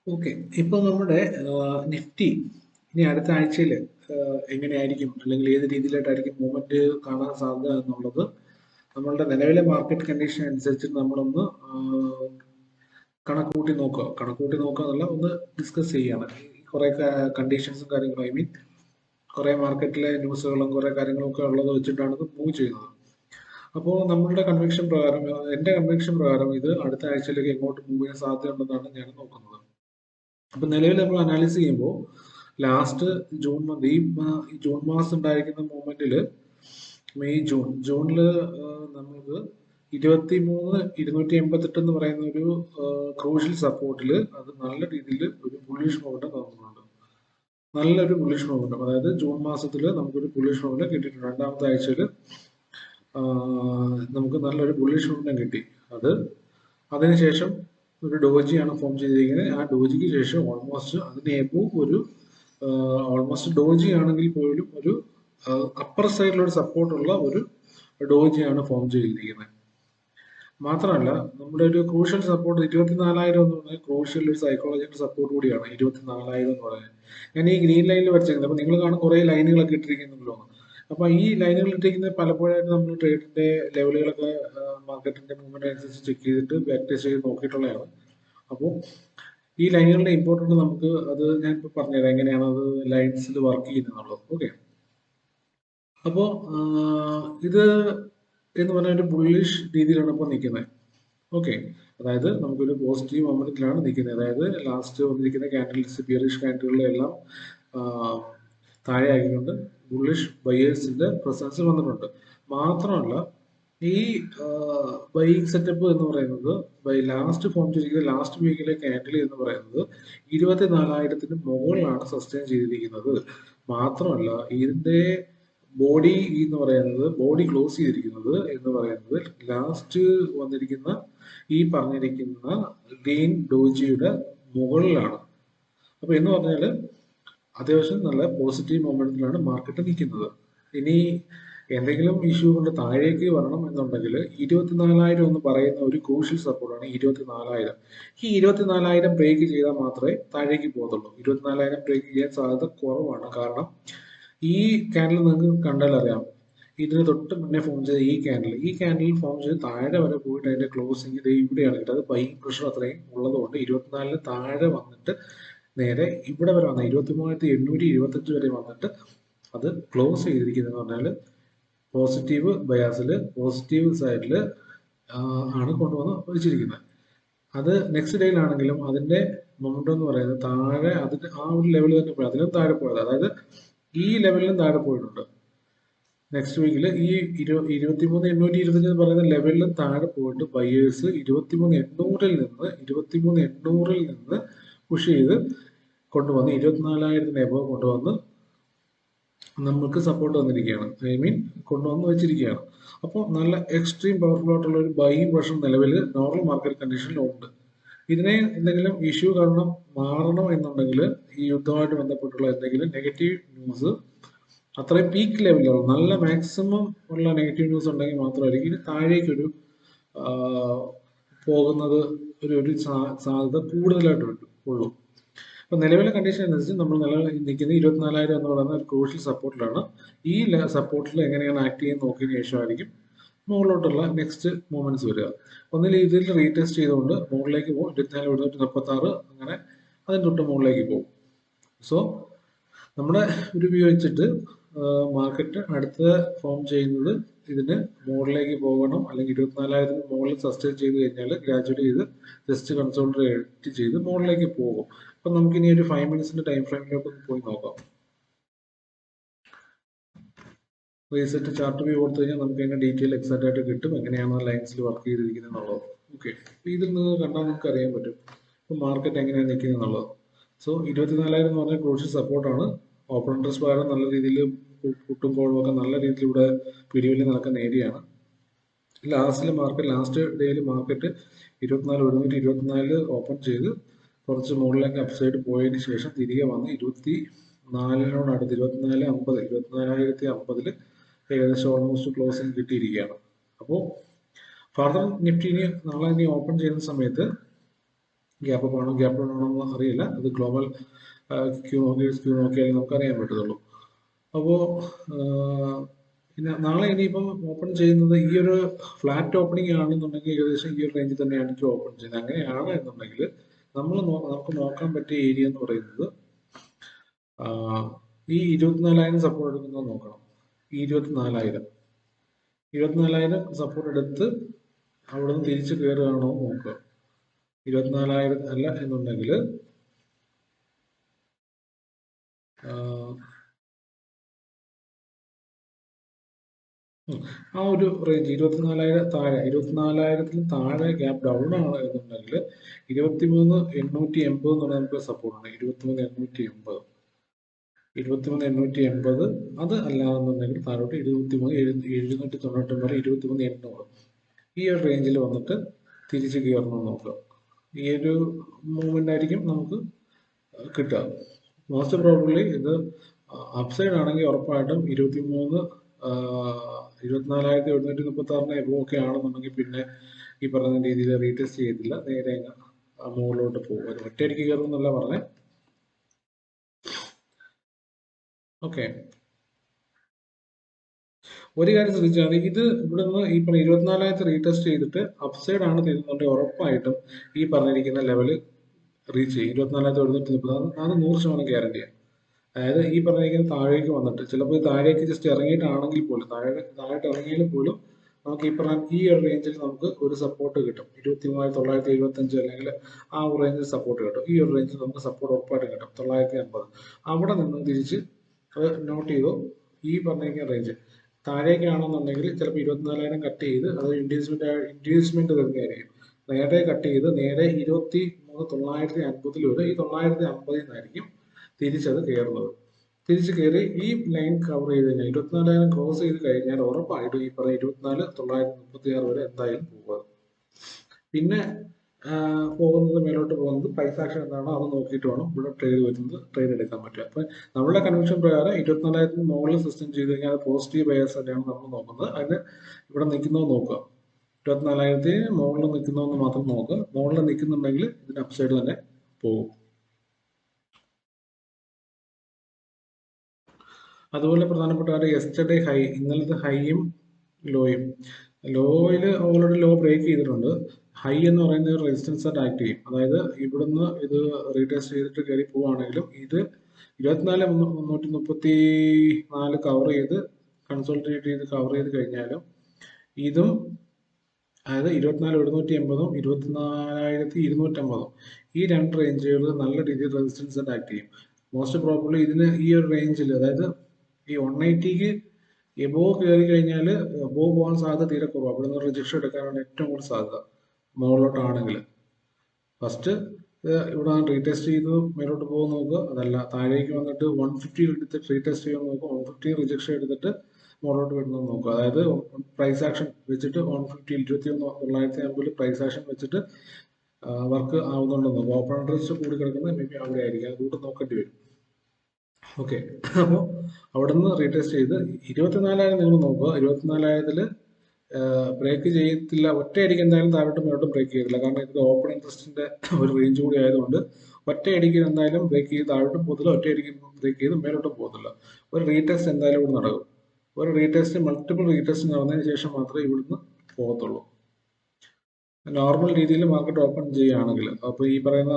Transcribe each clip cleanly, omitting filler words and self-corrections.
Okay. ഇപ്പോൾ നമ്മുടെ Nifty ഇനി അടുത്ത ആഴ്ചയിൽ എങ്ങനെയായിരിക്കും അല്ലെങ്കിൽ ഏത് രീതിയിലായിട്ടായിരിക്കും മൂവ്മെന്റ് കാണാൻ സാധ്യത എന്നുള്ളത് നമ്മളുടെ നിലവിലെ മാർക്കറ്റ് കണ്ടീഷൻ അനുസരിച്ച് നമ്മളൊന്ന് കണക്കൂട്ടി നോക്കുക. കണക്കൂട്ടി നോക്കുക എന്നല്ല, ഒന്ന് ഡിസ്കസ് ചെയ്യാണ്. കുറേ കണ്ടീഷൻസും കാര്യങ്ങളും, ഐ മീൻ കുറേ മാർക്കറ്റിലെ ന്യൂസുകളും കുറേ കാര്യങ്ങളും ഒക്കെ ഉള്ളത് വെച്ചിട്ടാണ് ഇത് മൂവ് ചെയ്യുന്നത്. അപ്പോൾ നമ്മളുടെ കൺവെൻഷൻ പ്രകാരം, എൻ്റെ കൺവെൻഷൻ പ്രകാരം ഇത് അടുത്ത ആഴ്ചയിലേക്ക് എങ്ങോട്ട് മൂവ് ചെയ്യാൻ സാധ്യതയുണ്ടെന്നാണ് ഞാൻ നോക്കുന്നത്. അപ്പൊ നിലവിൽ നമ്മൾ അനാലിസ് ചെയ്യുമ്പോൾ ലാസ്റ്റ് ജൂൺ മന്ത് ഈ ജൂൺ മാസം ഉണ്ടായിരിക്കുന്ന മൂവ്മെന്റില് ജൂണില് നമുക്ക് 23,288 എന്ന് പറയുന്ന ഒരു ക്രൂഷ്യൽ സപ്പോർട്ടില് അത് നല്ല രീതിയിൽ ഒരു ബുള്ളിഷ് മൂവ്മെന്റ് നടക്കുന്നുണ്ട്. നല്ലൊരു ബുള്ളിഷ് മൂവ്മെന്റ്, അതായത് ജൂൺ മാസത്തിൽ നമുക്കൊരു ബുള്ളിഷ് മൂവ്മെന്റ് കിട്ടിയിട്ടുണ്ട്. രണ്ടാമത്തെ ആഴ്ചയിൽ നമുക്ക് നല്ലൊരു ബുള്ളിഷ് മൂവ്മെന്റ് കിട്ടി. അതിനുശേഷം ഒരു ഡോജിയാണ് ഫോം ചെയ്തിരിക്കുന്നത്. ആ ഡോജിക്ക് ശേഷം ഓൾമോസ്റ്റ് അതിന് എബോ ഒരു ഓൾമോസ്റ്റ് ഡോജി ആണെങ്കിൽ പോലും ഒരു അപ്പർ സൈഡിലൊരു സപ്പോർട്ടുള്ള ഒരു ഡോജിയാണ് ഫോം ചെയ്തിരിക്കുന്നത്. മാത്രമല്ല നമ്മുടെ ഒരു ക്രൂഷ്യൽ സപ്പോർട്ട് 24,000 എന്ന് പറഞ്ഞാൽ ക്രൂഷ്യൽ ഒരു സൈക്കോളജിക്കൽ സപ്പോർട്ട് കൂടിയാണ്. 24,000 എന്ന് പറയുന്നത് ഞാൻ ഈ ഗ്രീൻ ലൈനിൽ വരച്ചിരിക്കുന്നത്. അപ്പൊ നിങ്ങൾ കാണും കുറെ ലൈനുകളൊക്കെ ഇട്ടിരിക്കുന്നുണ്ടല്ലോ. അപ്പൊ ഈ ലൈനുകൾ ഇട്ടിരിക്കുന്നത് പലപ്പോഴായിട്ട് നമ്മൾ ട്രേഡിന്റെ ലെവലുകളൊക്കെ മാർക്കറ്റിന്റെ മൂവ്മെന്റ് അനുസരിച്ച് ചെക്ക് ചെയ്തിട്ട് ബാക്ക് ടെസ്റ്റ് ചെയ്ത് നോക്കിയിട്ടുള്ളതാണ്. അപ്പോൾ ഈ ലൈനുകളുടെ ഇമ്പോർട്ടൻറ്റ് നമുക്ക് അത് ഞാൻ ഇപ്പോൾ പറഞ്ഞുതരാം എങ്ങനെയാണ് അത് ലൈൻസിൽ വർക്ക് ചെയ്യുന്നത്. ഓക്കെ. അപ്പോൾ ഇത് എന്ന് പറഞ്ഞ ഒരു ബുള്ളിഷ് രീതിയിലാണ് ഇപ്പോൾ നിൽക്കുന്നത്. ഓക്കെ. അതായത് നമുക്കൊരു പോസിറ്റീവ് മൊമെന്റിലാണ് നിൽക്കുന്നത്. അതായത് ലാസ്റ്റ് വന്നിരിക്കുന്ന ക്യാൻഡിൽസ്, ബിയറിഷ് ക്യാൻഡിലുകളെല്ലാം താഴെ ആക്കിക്കൊണ്ട് ബുള്ളിഷ് ബയേഴ്സിന്റെ പ്രസൻസ് വന്നിട്ടുണ്ട്. മാത്രമല്ല ഈ ബൈയിങ് സെറ്റപ്പ് എന്ന് പറയുന്നത് ലാസ്റ്റ് ഫോം ചെയ്തിരിക്കുന്ന ലാസ്റ്റ് വീക്കിലെ ക്യാൻഡിൽ എന്ന് പറയുന്നത് 24,000 മുകളിലാണ് സസ്റ്റെയിൻ ചെയ്തിരിക്കുന്നത്. മാത്രമല്ല ഇതിന്റെ ബോഡി എന്ന് പറയുന്നത്, ബോഡി ക്ലോസ് ചെയ്തിരിക്കുന്നത് എന്ന് പറയുന്നത് ലാസ്റ്റ് വന്നിരിക്കുന്ന ഈ പറഞ്ഞിരിക്കുന്ന ഗ്രീൻ ഡോജിയുടെ മുകളിലാണ്. അപ്പൊ എന്ന് പറഞ്ഞാല് അത്യാവശ്യം നല്ല പോസിറ്റീവ് മൊമെന്റിലാണ് മാർക്കറ്റ് നിൽക്കുന്നത്. ഇനി എന്തെങ്കിലും ഇഷ്യൂ കൊണ്ട് താഴേക്ക് വരണം എന്നുണ്ടെങ്കിൽ 24,000 എന്ന് പറയുന്ന ഒരു ക്രൂഷ്യൽ സപ്പോർട്ടാണ് 24,000. ഈ 24,000 ബ്രേക്ക് ചെയ്താൽ മാത്രമേ താഴേക്ക് പോകത്തുള്ളൂ. 24,000 ബ്രേക്ക് ചെയ്യാൻ സാധ്യത കുറവാണ്. കാരണം ഈ ക്യാൻഡിൽ നിങ്ങൾക്ക് കണ്ടാൽ അറിയാം, ഇതിന് തൊട്ട് മുന്നേ ഫോം ചെയ്ത ഈ ക്യാൻഡിൽ ഫോം ചെയ്ത് താഴെ വരെ പോയിട്ട് അതിന്റെ ക്ലോസിംഗ് ഇത് ഇവിടെയാണ് കിട്ടുന്നത്. അത് ബൈയിങ് പ്രഷർ അത്രയും ഉള്ളതുകൊണ്ട് 24 താഴെ വന്നിട്ട് നേരെ ഇവിടെ വരെ വന്ന 23,825 വരെ വന്നിട്ട് അത് ക്ലോസ് ചെയ്തിരിക്കുന്നത് പറഞ്ഞാൽ പോസിറ്റീവ് ബയാസില്, പോസിറ്റീവ് സൈഡില് ആണ് കൊണ്ടുവന്ന് വെച്ചിരിക്കുന്നത്. അത് നെക്സ്റ്റ് ഡേയിലാണെങ്കിലും അതിന്റെ മൊമെന്റം എന്ന് പറയുന്നത് താഴെ അതിന് ആ ഒരു ലെവൽ തന്നെ പോയി, അതിലും താഴെ പോയത്, അതായത് ഈ ലെവലിലും താഴെ പോയിട്ടുണ്ട്. നെക്സ്റ്റ് വീക്കിൽ ഈ 23,825 എന്ന് പറയുന്ന ലെവലിലും താഴെ പോയിട്ട് ബയേഴ്സ് 23,800 നിന്ന് പുഷ് ചെയ്ത് കൊണ്ടുവന്ന് 24,000 എബോ കൊണ്ടുവന്ന് നമുക്ക് സപ്പോർട്ട് വന്നിരിക്കുകയാണ്. ഐ മീൻ കൊണ്ടുവന്ന് വെച്ചിരിക്കുകയാണ്. അപ്പോൾ നല്ല എക്സ്ട്രീം പവർഫുൾ ആയിട്ടുള്ള ഒരു ബൈയിങ് പ്രഷർ നിലവിൽ നോർമൽ മാർക്കറ്റ് കണ്ടീഷനിൽ ഉണ്ട്. ഇതിനെ എന്തെങ്കിലും ഇഷ്യൂ കാരണം മാറണം എന്നുണ്ടെങ്കിൽ ഈ യുദ്ധമായിട്ട് ബന്ധപ്പെട്ടുള്ള എന്തെങ്കിലും നെഗറ്റീവ് ന്യൂസ് അത്രയും പീക്ക് ലെവലിലാണ്, നല്ല മാക്സിമം ഉള്ള നെഗറ്റീവ് ന്യൂസ് ഉണ്ടെങ്കിൽ മാത്രമായിരിക്കും ഇത് താഴേക്കൊരു പോകുന്നത് ഒരു സാധ്യത കൂടുതലായിട്ട് ഉള്ളൂ. അപ്പൊ നിലവിലെ കണ്ടീഷൻ അനുസരിച്ച് നമ്മൾ നിൽക്കുന്ന 24,000 എന്ന് പറയുന്ന ഒരു ക്രൂഷ്യൽ സപ്പോർട്ടിലാണ്. ഈ സപ്പോർട്ടിൽ എങ്ങനെയാണ് ആക്ട് ചെയ്യാൻ നോക്കിയതിനു ശേഷമായിരിക്കും മുകളിലോട്ടുള്ള നെക്സ്റ്റ് മൂവ്മെന്റ്സ് വരിക. ഒന്നിൽ ഇതിൽ റീടെസ്റ്റ് ചെയ്തുകൊണ്ട് മുകളിലേക്ക് പോകും, 24,136 അങ്ങനെ അതിന് തൊട്ട് മുകളിലേക്ക് പോകും. സോ നമ്മുടെ ഒരു വ്യൂ വെച്ചിട്ട് മാർക്കറ്റ് അടുത്ത ഫോം ചെയ്യുന്നത് ഇതിന് മുകളിലേക്ക് പോകണം, അല്ലെങ്കിൽ 24,000 മുകളിൽ സസ്റ്റെയിൻ ചെയ്ത് കഴിഞ്ഞാൽ ഗ്രാജുവലി ഇത് ജസ്റ്റ് കൺസോളിഡേറ്റ് ചെയ്ത് മുകളിലേക്ക് പോകും. അപ്പൊ നമുക്ക് ഇനി ഒരു 5 മിനിറ്റ്സിന്റെ ടൈം ഫ്രെയിമിലേക്ക് പോയി നോക്കാം. റീസെറ്റ് ചാർട്ട് വ്യൂ കൊടുത്തു കഴിഞ്ഞാൽ നമുക്ക് അതിന്റെ ഡീറ്റെയിൽ എക്സാക്റ്റ് ആയിട്ട് കിട്ടും, എങ്ങനെയാണ് ലൈൻസിൽ വർക്ക് ചെയ്തിരിക്കുന്നത് എന്നുള്ളത്. ഓക്കെ. ഇതിൽ നിന്ന് കണ്ടാൽ നമുക്ക് അറിയാൻ പറ്റും ഇപ്പൊ മാർക്കറ്റ് എങ്ങനെയാണ് നിൽക്കുന്നത് എന്നുള്ളത്. സോ 24,000 എന്ന് പറഞ്ഞാൽ ക്രൂഷ്യൽ സപ്പോർട്ടാണ്. ഓപ്പൺ ഇൻട്രസ്റ്റ് പ്രകാരം നല്ല രീതിയിൽ പുട്ടും കോളും ഒക്കെ നല്ല രീതിയിൽ ഇവിടെ പിടിവിൽ നടക്കുന്ന ഏരിയയാണ്. ലാസ്റ്റ് ഡേയിൽ മാർക്കറ്റ് 24,124 ഓപ്പൺ ചെയ്ത് കുറച്ച് മുകളിലേക്ക് അപ്സൈഡ് പോയതിന് ശേഷം തിരികെ വന്ന് 24,000 24,050 ഏകദേശം ഓൾമോസ്റ്റ് ക്ലോസിംഗ് കിട്ടിയിരിക്കുകയാണ്. അപ്പോൾ ഫർദർ നിഫ്റ്റി നാളെ ഓപ്പൺ ചെയ്യുന്ന സമയത്ത് ഗ്യാപ്പ് ആണോ ഗ്യാപ്പ് ആണോ എന്ന് അറിയില്ല. അത് ഗ്ലോബൽ ക്യൂ നോക്കിയാൽ നമുക്ക് അറിയാൻ പറ്റത്തുള്ളൂ. അപ്പോൾ പിന്നെ നാളെ ഇനിയിപ്പം ഓപ്പൺ ചെയ്യുന്നത് ഈ ഒരു ഫ്ലാറ്റ് ഓപ്പണിംഗ് ആണെന്നുണ്ടെങ്കിൽ ഏകദേശം ഈ ഒരു റേഞ്ചിൽ തന്നെയാണ് എനിക്ക് ഓപ്പൺ ചെയ്യുന്നത്. അങ്ങനെയാണ് എന്നുണ്ടെങ്കിൽ നമുക്ക് നോക്കാൻ പറ്റിയ ഏരിയ എന്ന് പറയുന്നത് ഈ 24,000 സപ്പോർട്ട് എടുക്കുന്നത് നോക്കണം. ഈ 24,000 സപ്പോർട്ട് എടുത്ത് അവിടെ നിന്ന് തിരിച്ച് കയറുകയാണോ നോക്കുക. 24,000 അല്ല എന്നുണ്ടെങ്കിൽ ആ ഒരു റേഞ്ച് 24,000 താഴെ ഗ്യാപ്പ് ഡൗൺ ആണ് എന്നുണ്ടെങ്കിൽ 23,880 എന്നുള്ള നമുക്ക് സപ്പോർട്ടാണ്. 23,880 അത് അല്ലാന്നുണ്ടെങ്കിൽ താഴോട്ട് 23,799 23,800 ഈ ഒരു റേഞ്ചിൽ വന്നിട്ട് തിരിച്ച് കയറണമെന്ന് നോക്കുക. ഈ ഒരു മൂവ്മെന്റ് ആയിരിക്കും നമുക്ക് കിട്ടുക. മോസ്റ്റ് പ്രോബബ്ലി ഇത് അപ്സൈഡ് ആണെങ്കിൽ ഉറപ്പായിട്ടും 24,736 എബോ ഒക്കെ ആണെന്നുണ്ടെങ്കിൽ പിന്നെ ഈ പറയുന്ന രീതിയിൽ റീടെസ്റ്റ് ചെയ്തില്ല, നേരെ മുകളിലോട്ട് പോകും. ഒറ്റയടിക്ക് കയറും എന്നല്ല പറഞ്ഞേ. ഓക്കെ, ഒരു കാര്യം ശ്രദ്ധിച്ചാൽ ഇത് ഇവിടെ നിന്ന് ഈ പറഞ്ഞ 24,000 റീടെസ്റ്റ് ചെയ്തിട്ട് അപ്സൈഡ് ആണ് തരുന്നുണ്ടെങ്കിൽ ഉറപ്പായിട്ടും ഈ പറഞ്ഞിരിക്കുന്ന ലെവല് റീച്ച് ചെയ്യും. 24,130 അത് 100% ഗ്യാരണ്ടിയാണ്. അതായത് ഈ പറഞ്ഞിരിക്കുന്ന താഴേക്ക് വന്നിട്ട് ചിലപ്പോൾ താഴേക്ക് ജസ്റ്റ് ഇറങ്ങിയിട്ടാണെങ്കിൽ പോലും താഴോട്ട് ഇറങ്ങിയാൽ പോലും നമുക്ക് ഈ ഒരു റേഞ്ചിൽ നമുക്ക് ഒരു സപ്പോർട്ട് കിട്ടും. 23,975 അല്ലെങ്കിൽ ആ ഒരു റേഞ്ചിൽ സപ്പോർട്ട് കിട്ടും. ഈ ഒരു റേഞ്ചിൽ നമുക്ക് സപ്പോർട്ട് ഉറപ്പായിട്ട് കിട്ടും 950. അവിടെ നിന്ന് തിരിച്ച് അത് നോട്ട് ചെയ്തോ. ഈ പറഞ്ഞിരിക്കുന്ന റേഞ്ച് താഴേക്കാണെന്നുണ്ടെങ്കിൽ ചിലപ്പോൾ 24,000 കട്ട് ചെയ്ത് അത് ഇൻഡ്യൂസ്മെന്റ് തന്നെയായിരിക്കും. നേരെ കട്ട് ചെയ്ത് നേരെ 23,950 വരെ ഈ 950 നിന്നായിരിക്കും തിരിച്ചത് കയറുന്നത്. തിരിച്ച് കയറി ഈ ലൈൻ കവർ ചെയ്ത് കഴിഞ്ഞാൽ 24,000 ക്രോസ് ചെയ്ത് കഴിഞ്ഞാൽ ഉറപ്പായിട്ടും ഈ പറയുന്ന 24,936 വരെ എന്തായാലും പോകുക. പിന്നെ പോകുന്നത് മേലോട്ട് പോകുന്നത് പ്രൈസ് ആക്ഷൻ എന്താണോ അത് നോക്കിയിട്ട് വേണം ഇവിടെ ട്രേഡ് എടുക്കാൻ പറ്റുക. അപ്പൊ നമ്മുടെ കൺവെൻഷൻ പ്രകാരം 24,000 മുകളിൽ സിസ്റ്റം ചെയ്ത് കഴിഞ്ഞാൽ അത് പോസിറ്റീവ് ബയേഴ്സ് തന്നെയാണ് നമ്മൾ നോക്കുന്നത്. അതിന് ഇവിടെ നിൽക്കുന്നത് നോക്കുക. 24,000 മുകളിൽ നിൽക്കുന്നതെന്ന് മാത്രം നോക്കുക. മുകളിൽ നിൽക്കുന്നുണ്ടെങ്കിൽ ഇതിന് അപ്സൈഡ് തന്നെ പോകും. അതുപോലെ പ്രധാനപ്പെട്ട കാര്യം യെസ്റ്റർഡേ ഹൈ, ഇന്നലത്തെ ഹൈയും ലോയും. ലോയിൽ ഓൾറെഡി ലോ ബ്രേക്ക് ചെയ്തിട്ടുണ്ട്. ഹൈ എന്ന് പറയുന്നത് റെസിസ്റ്റൻസ് ആയിട്ട് ആക്ട് ചെയ്യും. അതായത് ഇവിടുന്ന് ഇത് റീടെസ്റ്റ് ചെയ്തിട്ട് കയറി പോവുകയാണെങ്കിലും ഇത് 24,334 കവർ ചെയ്ത് കൺസോൾട്ടേറ്റ് ചെയ്ത് കവർ ചെയ്ത് കഴിഞ്ഞാലും ഇതും അതായത് 24,780 24,250 ഈ രണ്ട് റേഞ്ചുകൾ നല്ല രീതിയിൽ റെസിസ്റ്റൻസ് ആയിട്ട് ആക്ട് ചെയ്യും. മോസ്റ്റ് പ്രോബബ്ലി ഇതിന് ഈ ഒരു റേഞ്ചിൽ അതായത് ഈ 180ക്ക് എബോ കയറി കഴിഞ്ഞാൽ എബോ പോകാൻ സാധ്യത തീരെ കുറവാണ്. അവിടെ നിന്ന് റിജക്ഷൻ എടുക്കാനാണ് ഏറ്റവും കൂടുതൽ സാധ്യത മുകളിലോട്ടാണെങ്കിൽ. ഫസ്റ്റ് ഇവിടെ റീടെസ്റ്റ് ചെയ്ത് മേലോട്ട് പോകുന്ന നോക്കുക. അതല്ല താഴേക്ക് വന്നിട്ട് 150 എടുത്തിട്ട് റീടെസ്റ്റ് ചെയ്യാൻ നോക്കുക. 150 റിജക്ഷൻ എടുത്തിട്ട് മുകളിലോട്ട് വരുന്നത് നോക്കുക. അതായത് പ്രൈസ് ആക്ഷൻ വെച്ചിട്ട് 150 21,950 പ്രൈസ് ആക്ഷൻ വെച്ചിട്ട് വർക്ക് ആവുന്നുണ്ടോ നോക്കുക. ഓപ്പൺ ഇൻട്രസ്റ്റ് കൂടി കിടക്കുന്നത് മേ ബി അവിടെ ആയിരിക്കും. അതുകൊണ്ട് നോക്കേണ്ടി വരും. ഓക്കെ, അപ്പോൾ അവിടെ നിന്ന് റീടെസ്റ്റ് ചെയ്ത് 24,000 നിങ്ങൾ നോക്കുക. 24,000 ബ്രേക്ക് ചെയ്യത്തില്ല, ഒറ്റയടിക്ക് എന്തായാലും താഴോട്ട് മേലോട്ട് ബ്രേക്ക് ചെയ്തില്ല. കാരണം ഇത് ഓപ്പൺ ഇൻട്രസ്റ്റിന്റെ ഒരു റേഞ്ച് കൂടി ആയതുകൊണ്ട് ഒറ്റയടിക്ക് എന്തായാലും ബ്രേക്ക് ചെയ്ത് താഴോട്ടും പോകത്തില്ല, ഒറ്റയടിക്ക് ബ്രേക്ക് ചെയ്ത് മേലോട്ടും പോകത്തില്ല. ഒരു റീടെസ്റ്റ് എന്തായാലും ഇവിടെ നടക്കും. ഒരു റീടെസ്റ്റ് മൾട്ടിപ്പിൾ റീടെസ്റ്റ് നടന്നതിന് ശേഷം മാത്രമേ ഇവിടുന്ന് പോകത്തുള്ളൂ. നോർമൽ രീതിയിൽ മാർക്കറ്റ് ഓപ്പൺ ചെയ്യുകയാണെങ്കിൽ. അപ്പോൾ ഈ പറയുന്ന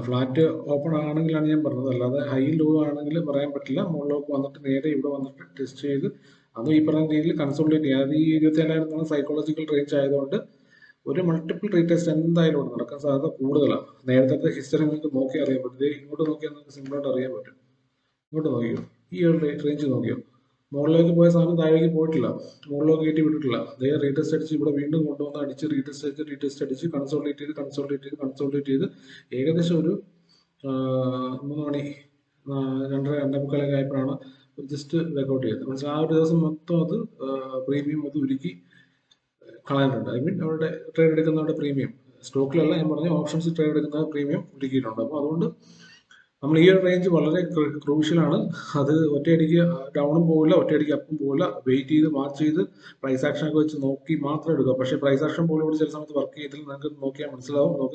ഫ്ലാറ്റ് ഓപ്പൺ ആണെങ്കിലാണ് ഞാൻ പറഞ്ഞത്. അല്ലാതെ ഹൈ ലോ ആണെങ്കിൽ പറയാൻ പറ്റില്ല. മുകളിലേക്ക് വന്നിട്ട് നേരെ ഇവിടെ വന്നിട്ട് ടെസ്റ്റ് ചെയ്ത് അതും ഈ പറയുന്ന രീതിയിൽ കൺസോൾട്ടേറ്റ് ചെയ്യുക. അത് ഈ 27,000 സൈക്കോളജിക്കൽ റേഞ്ച് ആയതുകൊണ്ട് ഒരു മൾട്ടിപ്പിൾ റീടെസ്റ്റ് എന്തായാലും ഇവിടെ നടക്കാൻ സാധ്യത കൂടുതലാണ്. നേരത്തെ ഹിസ്റ്ററി നിങ്ങൾക്ക് നോക്കി അറിയാൻ പറ്റും. ഇങ്ങോട്ട് നോക്കിയാൽ നിങ്ങൾക്ക് സിമ്പിളായിട്ട് അറിയാൻ പറ്റും. ഇങ്ങോട്ട് നോക്കിയോ, ഈ ഒരു റേഞ്ച് നോക്കിയോ, മുകളിലേക്ക് പോയ സാധനം താഴേക്ക് പോയിട്ടില്ല, മുകളിലേക്ക് കയറ്റി വിട്ടിട്ടില്ല. അതേ റീടെസ്റ്റ് അടിച്ച് ഇവിടെ വീണ്ടും കൊണ്ടുവന്ന് അടിച്ച് റീടെസ്റ്റ് അടിച്ച് കൺസോൾട്ടേറ്റ് ചെയ്ത് ഏകദേശം ഒരു 3 മണി 2:30 ആയപ്പോഴാണ് ജസ്റ്റ് വർക്കൗട്ട് ചെയ്തത്. മനസ്സിലായി. ആ ഒരു ദിവസം മൊത്തം അത് പ്രീമിയം അത് ഉരുക്കി കളയാനുണ്ട്. ഐ മീൻ അവരുടെ ട്രേഡ് എടുക്കുന്നവരുടെ പ്രീമിയം, സ്റ്റോക്കിലല്ല ഞാൻ പറഞ്ഞ ഓപ്ഷൻസ് ട്രേഡ് എടുക്കുന്ന പ്രീമിയം ഉരുക്കിയിട്ടുണ്ട്. അപ്പോൾ അതുകൊണ്ട് നമ്മൾ ഈ ഒരു റേഞ്ച് വളരെ ക്രൂഷ്യലാണ്. അത് ഒറ്റയടിക്ക് ഡൗണും പോകില്ല, ഒറ്റയടിക്ക് അപ്പും പോകില്ല. വെയിറ്റ് ചെയ്ത് വാച്ച് ചെയ്ത് പ്രൈസ് ആക്ഷൻ ഒക്കെ വെച്ച് നോക്കി മാത്രം എടുക്കുക. പക്ഷേ പ്രൈസ് ആക്ഷൻ പോലും ചില സമയത്ത് വർക്ക് ചെയ്തില്ല, നിങ്ങൾക്ക് നോക്കിയാൽ മനസ്സിലാവും.